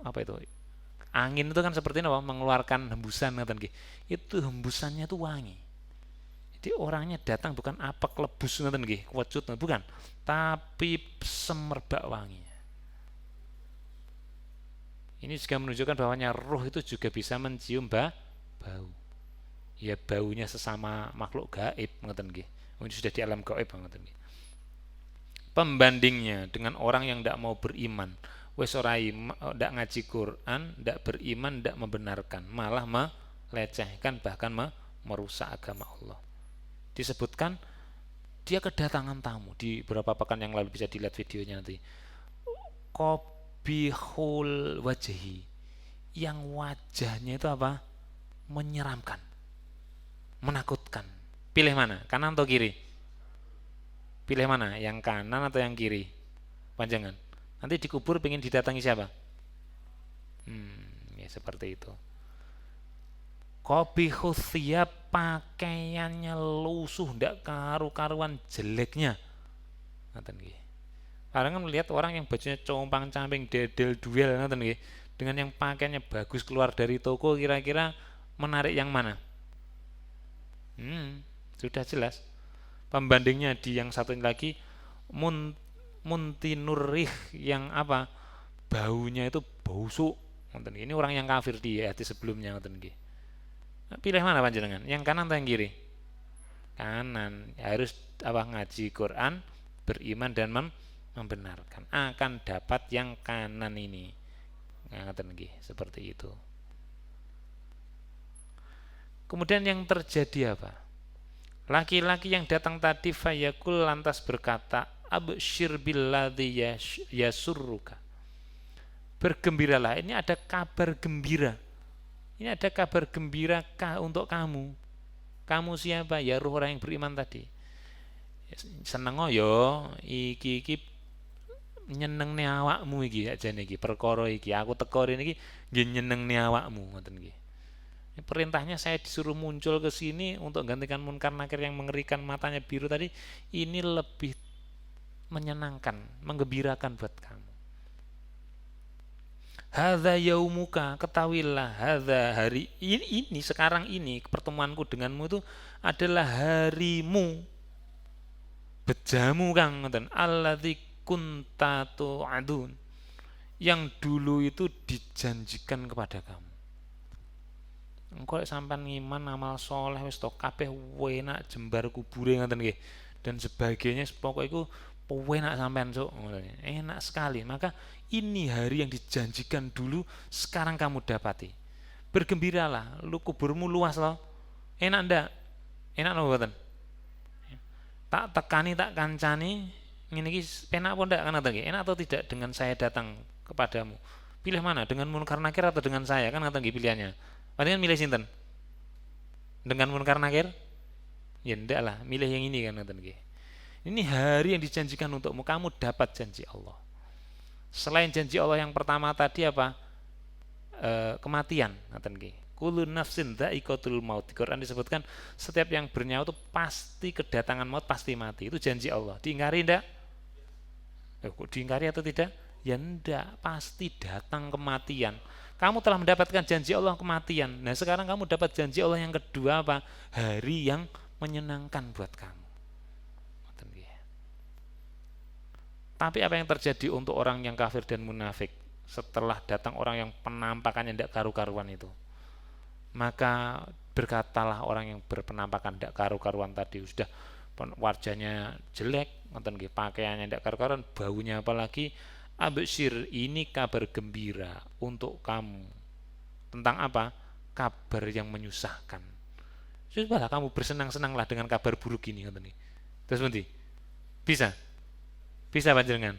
apa itu? Angin itu kan seperti apa? Mengeluarkan hembusan ngoten nggih. Itu hembusannya itu wangi. Jadi orangnya datang bukan apek lebus ngoten nggih, kewecut bukan, tapi semerbak wangi. Ini juga menunjukkan bahwanya roh itu juga bisa mencium bau. Ya baunya sesama makhluk gaib ngoten nggih. Ini sudah di alam gaib ngoten nggih. Pembandingnya dengan orang yang tidak mau beriman, wes ora ndak ngaji Quran, ndak beriman, ndak membenarkan, malah melecehkan bahkan merusak agama Allah. Disebutkan dia kedatangan tamu di beberapa pekan yang lalu, bisa dilihat videonya nanti. Qabihul wajhi, yang wajahnya itu apa? Menyeramkan, menakutkan. Pilih mana? Kanan atau kiri? Pilih mana? Yang kanan atau yang kiri? Panjangan. Nanti dikubur pengen didatangi siapa? Ya seperti itu. Qabihul thiyab, pakaiannya lusuh, ndak karu-karuan jeleknya. Ngoten nggih. Kadang kan melihat orang yang bajunya compang-camping, dedel duel ngoten nggih, dengan yang pakaiannya bagus keluar dari toko, kira-kira menarik yang mana? Sudah jelas. Pembandingnya di yang satu ini lagi, muntinurih, yang apa? Baunya itu busuk. Ini orang yang kafir di hati sebelumnya. Pilih mana panjenengan? Yang kanan atau yang kiri? Kanan. Harus apa? Ngaji Quran, beriman dan membenarkan. Akan dapat yang kanan ini. Seperti itu. Kemudian yang terjadi apa? Laki-laki yang datang tadi fayakul lantas berkata, absyir billadzi yasurruka. Bergembiralah, ini ada kabar gembira. Ini ada kabar gembira untuk kamu. Kamu siapa? Ya ruh orang yang beriman tadi. Seneng yo iki nyenengne awakmu iki ajane iki perkara iki. Aku teko rene iki nggih nyenengne awakmu ngoten nggih. Perintahnya saya disuruh muncul ke sini untuk gantikan munkar nakir yang mengerikan matanya biru tadi, ini lebih menyenangkan, menggembirakan buat kamu. Hadza yaumuka, ketahuilah, hadza hari ini sekarang ini pertemuanku denganmu itu adalah harimu, bejamu kang ngoten, alladzi kunta tu'adun, yang dulu itu dijanjikan kepada kamu. Engko lek sampean ngiman amal soleh wis to kabeh enak jembar kubure ngoten nggih dan sebagainya, pokok iku enak sampean sok enak sekali. Maka ini hari yang dijanjikan dulu sekarang kamu dapati. Bergembiralah, lu kuburmu luas loh. Enak ndak? Enak loh mboten? Tak tekani tak kancani ngene iki penak apa ndak kan ngoten nggih? Enak atau tidak dengan saya datang kepadamu? Pilih mana? Dengan munkar nakir atau dengan saya? Kan ngoten nggih pilihannya. Padahal milih sinten? Dengan munkar nakir? Ya ndak lah, milih yang ini kan ngoten nggih. Ini hari yang dijanjikan untukmu, kamu dapat janji Allah. Selain janji Allah yang pertama tadi apa? Kematian ngoten nggih. Kullu nafsin dha'iqatul maut. Di Quran disebutkan setiap yang bernyawa itu pasti kedatangan maut, pasti mati. Itu janji Allah. Diingkari ndak? Diingkari atau tidak? Ya ndak, pasti datang kematian. Kamu telah mendapatkan janji Allah kematian. Nah sekarang kamu dapat janji Allah yang kedua apa? Hari yang menyenangkan buat kamu. Tapi apa yang terjadi untuk orang yang kafir dan munafik setelah datang orang yang penampakannya tidak karu-karuan itu? Maka berkatalah orang yang berpenampakan tidak karu-karuan tadi, sudah wajahnya jelek, pakaiannya tidak karu-karuan, baunya apalagi. Absyir, ini kabar gembira untuk kamu. Tentang apa? Kabar yang menyusahkan. Sudahlah kamu bersenang-senanglah dengan kabar buruk ini. Terus nanti bisa? Bisa panjenengan?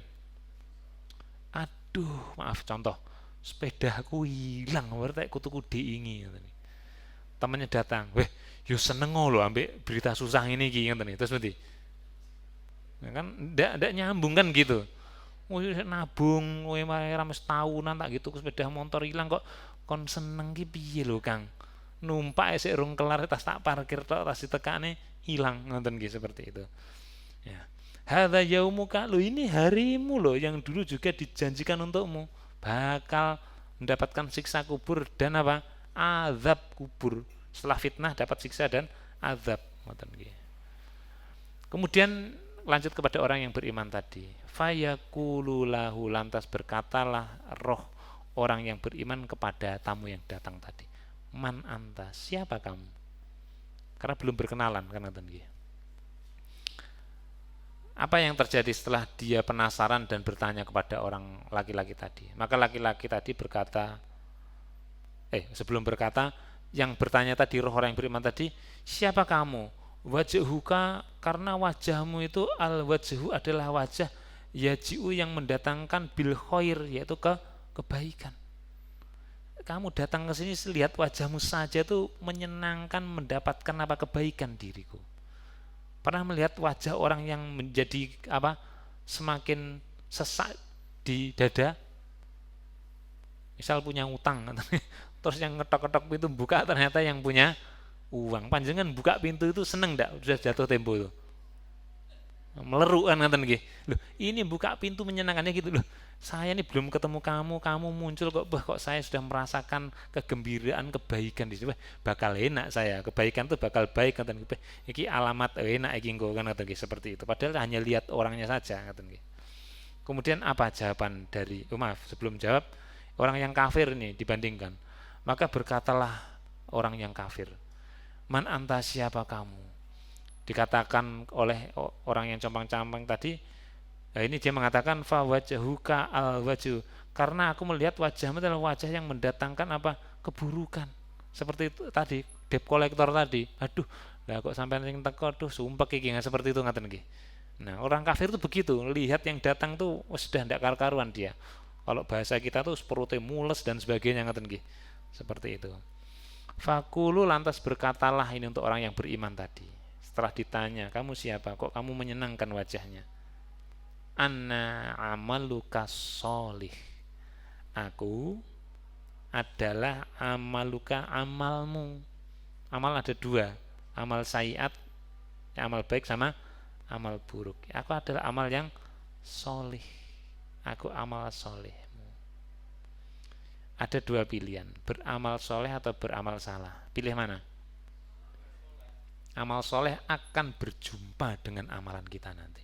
Aduh, maaf contoh. Sepedaku hilang, berarti kutuku diingi. Temannya datang, weh, yo seneng loh ambek berita susah ini Terus nanti kan ndak nyambung kan gitu. Nabung, rames tahunan tak gitu, sepeda motor hilang kok kon seneng ki piye lho Kang? Numpak sik rung kelar tas tak parkir tok, tas ditekane hilang ngoten nggih seperti itu. Ya. Hadza yaumuka, lo ini harimu loh yang dulu juga dijanjikan untukmu, bakal mendapatkan siksa kubur dan apa? Azab kubur. Setelah fitnah dapat siksa dan azab. Kemudian lanjut kepada orang yang beriman tadi. Fayaqulu lahu, lantas berkatalah roh orang yang beriman kepada tamu yang datang tadi. Man anta, siapa kamu? Karena belum berkenalan kan tadi. Apa yang terjadi setelah dia penasaran dan bertanya kepada orang laki-laki tadi? Maka laki-laki tadi berkata, sebelum berkata, yang bertanya tadi, roh orang yang beriman tadi, siapa kamu? Wajhuka, karena wajahmu itu al-wajhu adalah wajah yaji'u yang mendatangkan bil khair, yaitu kebaikan. Kamu datang ke sini lihat wajahmu saja itu menyenangkan, mendapatkan apa? Kebaikan diriku. Pernah melihat wajah orang yang menjadi apa? Semakin sesak di dada? Misal punya utang, terus yang ngetok-ngetok pintu buka ternyata yang punya uang. Panjenengan buka pintu itu seneng ndak? Sudah jatuh tempo itu. Meleru kan ngaten nggih. Loh, ini buka pintu menyenangkannya gitu loh. Saya ini belum ketemu kamu, kamu muncul kok saya sudah merasakan kegembiraan, kebaikan di sini. Bakal enak saya. Kebaikan tuh bakal baik ngaten nggih. Iki alamat enak iki engko kan ngaten nggih, seperti itu. Padahal hanya lihat orangnya saja ngaten nggih. Kemudian apa jawaban dari sebelum jawab orang yang kafir ini dibandingkan. Maka berkatalah orang yang kafir, man anta, siapa kamu? Dikatakan oleh orang yang compang-camping tadi, ini dia mengatakan fa wajhuka al wajhu, karena aku melihat wajahmu adalah wajah yang mendatangkan apa? Keburukan. Seperti itu tadi, debt collector tadi. Aduh, lah kok sampai ning teko tuh sumpek iki seperti itu ngaten nggih. Nah, orang kafir itu begitu, lihat yang datang tuh sudah ndak karu-karuan dia. Kalau bahasa kita tuh perutnya mules dan sebagainya ngaten nggih. Seperti itu. Fakulu, lantas berkatalah ini untuk orang yang beriman tadi. Setelah ditanya, kamu siapa? Kok kamu menyenangkan wajahnya? Anna amaluka sholih. Aku adalah amaluka, amalmu. Amal ada dua, amal sayiat, amal baik sama amal buruk. Aku adalah amal yang sholih. Aku amal sholihmu. Ada dua pilihan, beramal soleh atau beramal salah. Pilih mana? Amal soleh akan berjumpa dengan amalan kita nanti.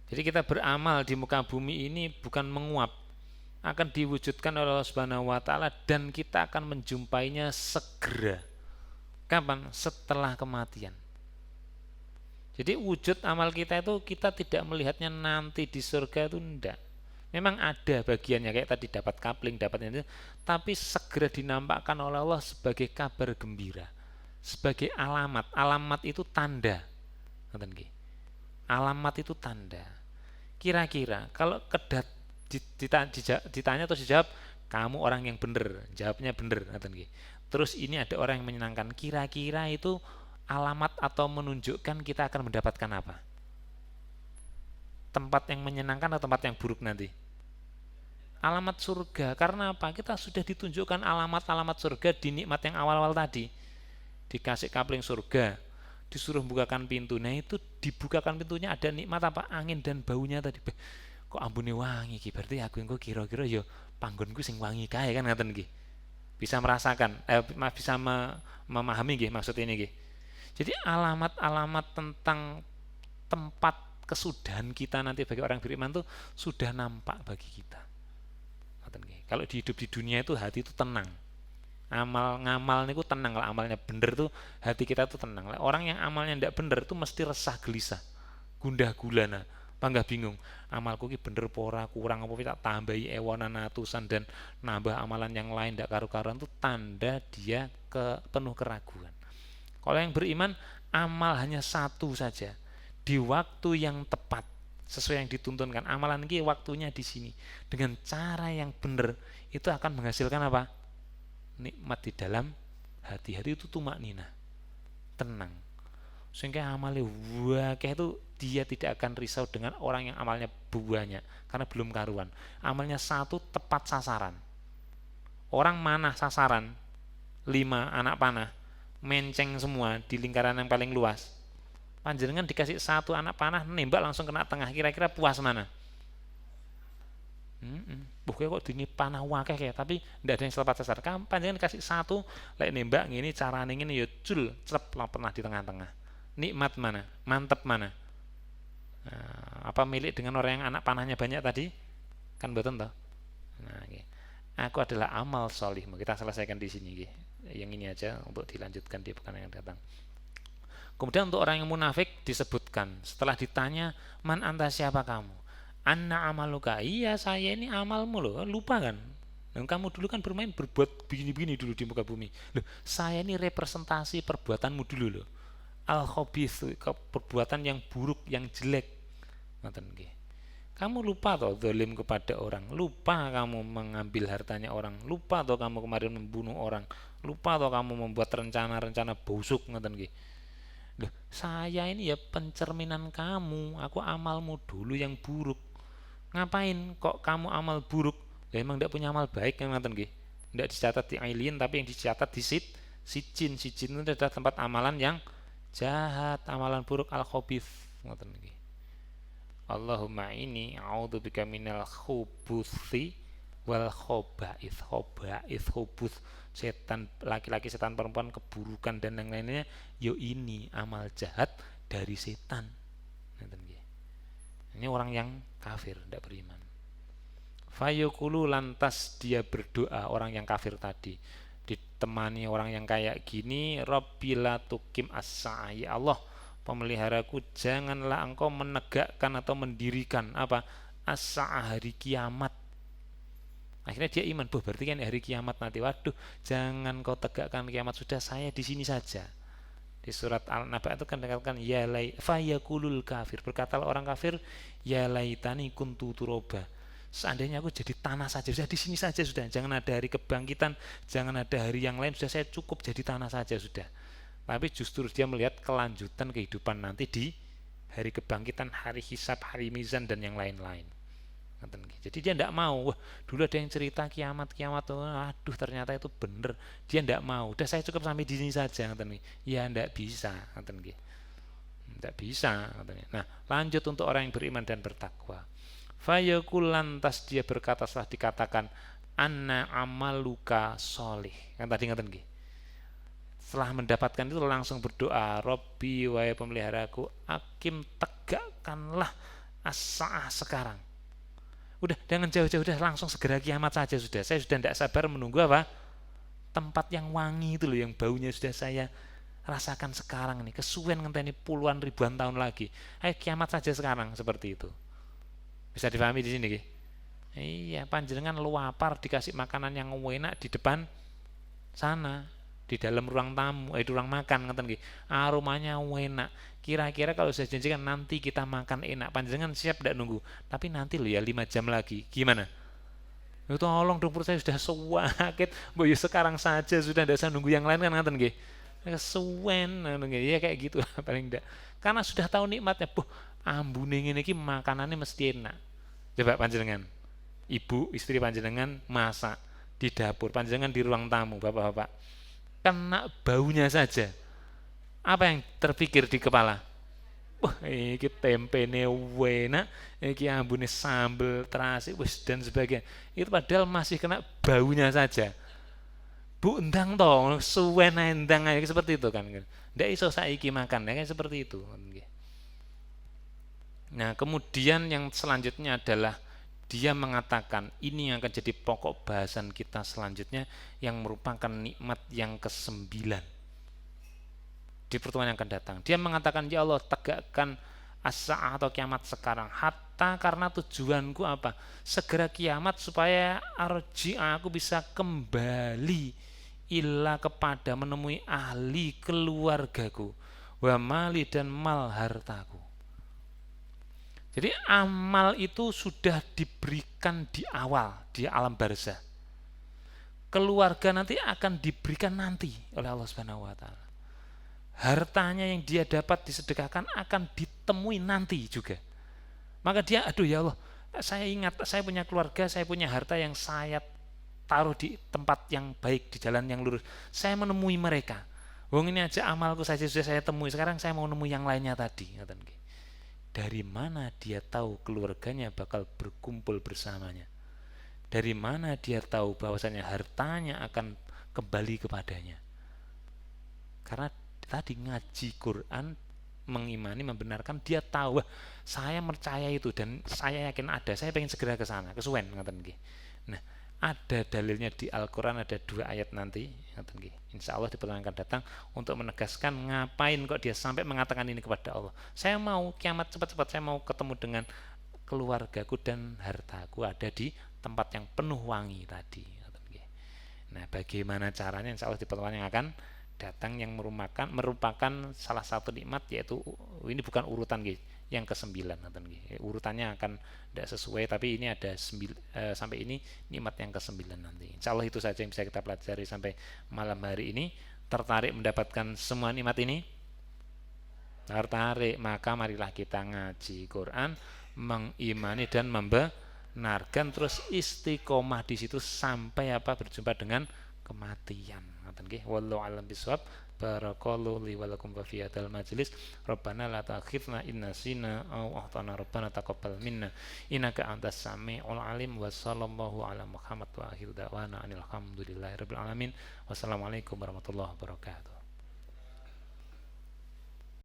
Jadi kita beramal di muka bumi ini bukan menguap, akan diwujudkan oleh Allah Subhanahu wa taala dan kita akan menjumpainya segera. Kapan? Setelah kematian. Jadi wujud amal kita itu kita tidak melihatnya nanti di surga itu enggak. Memang ada bagiannya kayak tadi dapat kapling, dapat ini, tapi segera dinampakkan oleh Allah sebagai kabar gembira. Sebagai alamat. Alamat itu tanda. Alamat itu tanda. Kira-kira kalau ditanya terus dijawab, kamu orang yang benar, jawabnya benar. Terus ini ada orang yang menyenangkan. Kira-kira itu alamat atau menunjukkan kita akan mendapatkan apa? Tempat yang menyenangkan atau tempat yang buruk nanti? Alamat surga. Karena apa? Kita sudah ditunjukkan alamat-alamat surga di nikmat yang awal-awal tadi. Dikasih kapling surga, disuruh bukakan pintu. Nah itu dibukakan pintunya ada nikmat apa? Angin dan baunya tadi. Kok ambune wangi ki? Berarti aku engko kira-kira ya panggonku sing wangi kae kan ngaten nggih. Bisa merasakan, bisa memahami nggih maksud ini nggih. Jadi alamat-alamat tentang tempat kesudahan kita nanti bagi orang beriman itu sudah nampak bagi kita. Kalau hidup di dunia itu hati itu tenang. Ngamal niku tenang, lah amalnya bener tuh hati kita tuh tenang. Lah orang yang amalnya ndak bener tuh mesti resah gelisah, gundah gulana, panggah bingung. Amalku ki bener pora, kurang apa tak tambahi ewonan atusan dan nambah amalan yang lain ndak karu-karuan tuh tanda dia penuh keraguan. Kalau yang beriman amal hanya satu saja di waktu yang tepat sesuai yang dituntunkan. Amalan ini waktunya di sini dengan cara yang benar itu akan menghasilkan apa? Nikmat di dalam hati. Hati itu tumakninah, tenang. Sehingga amalnya wakeh itu dia tidak akan risau dengan orang yang amalnya banyak karena belum karuan. Amalnya satu tepat sasaran. Orang mana sasaran 5 anak panah menceng semua di lingkaran yang paling luas. Panjenengan dikasih 1 anak panah nembak langsung kena tengah, kira-kira puas mana? Kok dini panah wakeh kayak tapi ndak ada yang selepat sasar. Kamu panjenengan kasih satu, lek nembak ngene carane ngene ya jul, cep lah pernah di tengah-tengah. Nikmat mana? Mantep mana? Nah, apa milik dengan orang yang anak panahnya banyak tadi? Kan betul toh? Nah, okay. Aku adalah amal solihmu. Kita selesaikan di sini, okay. Yang ini aja untuk dilanjutkan di pekan yang datang. Kemudian untuk orang yang munafik disebutkan setelah ditanya, man anta, siapa kamu? Anna amaluka, iya saya ini amalmu loh. Lupa kan? Dan kamu dulu kan berbuat begini-begini dulu di muka bumi. Loh, saya ini representasi perbuatanmu dulu loh. Al-khabith, perbuatan yang buruk, yang jelek. Kamu lupa toh zalim kepada orang, lupa kamu mengambil hartanya orang, lupa toh kamu kemarin membunuh orang, lupa toh kamu membuat rencana-rencana busuk, ngoten nggih. Loh, saya ini ya pencerminan kamu, aku amalmu dulu yang buruk. Ngapain kok kamu amal buruk? Ya emang tidak punya amal baik kan, ngoten nggih. Tidak dicatat di ailin tapi yang dicatat di sijin. Sijin itu adalah tempat amalan yang jahat, amalan buruk, al-khabith, ngoten nggih. Allahumma ini a'udzubika minal khubuthi wal khaba'ith. Khubuth, setan laki-laki, setan perempuan, keburukan dan yang lainnya. Yo ini amal jahat dari setan. Ini orang yang kafir, tidak beriman. Fayaqulu, lantas dia berdoa, orang yang kafir tadi ditemani orang yang kayak gini, Rabbila tukim as-sa'i, ya Allah pemeliharaku, janganlah engkau menegakkan atau mendirikan apa as-sa'ah, hari kiamat. Akhirnya dia iman, berarti kan hari kiamat nanti. Waduh, jangan kau tegakkan kiamat, sudah saya di sini saja. Di surat Al-Naba itu kan dikatakan ya lai fayaqulul kafir, berkatalah orang kafir, ya laitani kuntu turoba, seandainya aku jadi tanah saja, sudah di sini saja sudah, jangan ada hari kebangkitan, jangan ada hari yang lain, sudah saya cukup jadi tanah saja sudah. Tapi justru dia melihat kelanjutan kehidupan nanti di hari kebangkitan, hari hisab, hari mizan dan yang lain-lain. Jadi dia tidak mau. Wah, dulu ada yang cerita kiamat, aduh ternyata itu benar. Dia tidak mau. Udah saya cukup sampai di sini saja. Ya tidak bisa. Tidak bisa. Nah, lanjut untuk orang yang beriman dan bertakwa. Fayaqul, lantas dia berkata setelah dikatakan anna amaluka solih. Kan tadi ngaten nggih. Setelah mendapatkan itu langsung berdoa, Robbi wahai pemeliharaku, akim tegakkanlah as-sa'ah sekarang. Udah jangan jauh-jauh, udah langsung segera kiamat saja sudah. Saya sudah tidak sabar menunggu apa? Tempat yang wangi itu loh, yang baunya sudah saya rasakan sekarang ini. Kesuwen ngenteni puluhan ribuan tahun lagi. Ayo kiamat saja sekarang, seperti itu. Bisa dipahami di sini, Ki? Iya, panjenengan lapar dikasih makanan yang enak di depan sana, di dalam ruang tamu, di ruang makan, ngeten nggih. Aromanya enak. Kira-kira kalau saya janjikan nanti kita makan enak, panjenengan siap tidak nunggu? Tapi nanti loh ya 5 jam lagi. Gimana? Ya tolong dong, perut saya sudah sakit. Mbok ya sekarang saja sudah, tidak usah nunggu yang lain kan, ngeten nggih. Kesuwen ya kayak gitu paling enggak. Karena sudah tahu nikmatnya, ambune ngene iki makanannya mesti enak. Coba panjenengan, ibu, istri panjenengan masak di dapur, panjenengan di ruang tamu, bapak-bapak. Kena baunya saja, apa yang terpikir di kepala? Wah, ini tempe enak, ini ambune sambel terasi, dan sebagainya. Itu padahal masih kena baunya saja. Bu, endang toh, suwen endang aja seperti itu kan. Ndak iso saiki makan, ya kan seperti itu. Nah, kemudian yang selanjutnya adalah dia mengatakan, ini yang akan jadi pokok bahasan kita selanjutnya, yang merupakan nikmat yang ke-9 di pertemuan yang akan datang. Dia mengatakan, ya Allah, tegakkan as-sa'ah atau kiamat sekarang, hatta, karena tujuanku apa? Segera kiamat supaya aku bisa kembali illa kepada menemui ahli keluargaku, wa mali, dan mal hartaku. Jadi amal itu sudah diberikan di awal, di alam barzah. Keluarga nanti akan diberikan nanti oleh Allah Subhanahu wa taala. Hartanya yang dia dapat disedekahkan akan ditemui nanti juga. Maka dia, aduh ya Allah, saya ingat saya punya keluarga, saya punya harta yang saya taruh di tempat yang baik, di jalan yang lurus. Saya menemui mereka. Wong ini aja amalku saja sudah saya temui, sekarang saya mau nemu yang lainnya tadi. Dari mana dia tahu keluarganya bakal berkumpul bersamanya? Dari mana dia tahu bahwasanya hartanya akan kembali kepadanya? Karena tadi ngaji Quran, mengimani, membenarkan, dia tahu, wah, saya percaya itu dan saya yakin ada, saya pengen segera ke sana, kesuwen ngaten nggih. Nah, ada dalilnya di Al-Qur'an, ada 2 ayat nanti ngaten nggih. Insyaallah di pertemuan akan datang untuk menegaskan ngapain kok dia sampai mengatakan ini kepada Allah. Saya mau kiamat cepat-cepat, saya mau ketemu dengan keluargaku dan hartaku ada di tempat yang penuh wangi tadi. Nah, bagaimana caranya? Insya Allah di pertemuan yang akan datang, yang merupakan salah satu nikmat, yaitu ini bukan urutan gitu, yang ke-9 urutannya akan tidak sesuai, tapi ini ada sampai ini nikmat yang ke-9 nanti. Insya Allah itu saja yang bisa kita pelajari sampai malam hari ini. Tertarik mendapatkan semua nikmat ini? Tertarik, maka marilah kita ngaji Quran, mengimani dan membenarkan, terus istiqomah di situ sampai berjumpa dengan kematian. Wallahu a'lam bishawab. Barakallahu li wa lakum fi hadzal majlis. Rabbana la ta'khidna in nasina aw akhtana. Rabbana taqabbal minna innaka antas samiul alim. Wa sallallahu ala Muhammad wa akhir da'wana alhamdulillahi rabbil alamin. Wassalamualaikum warahmatullahi wabarakatuh.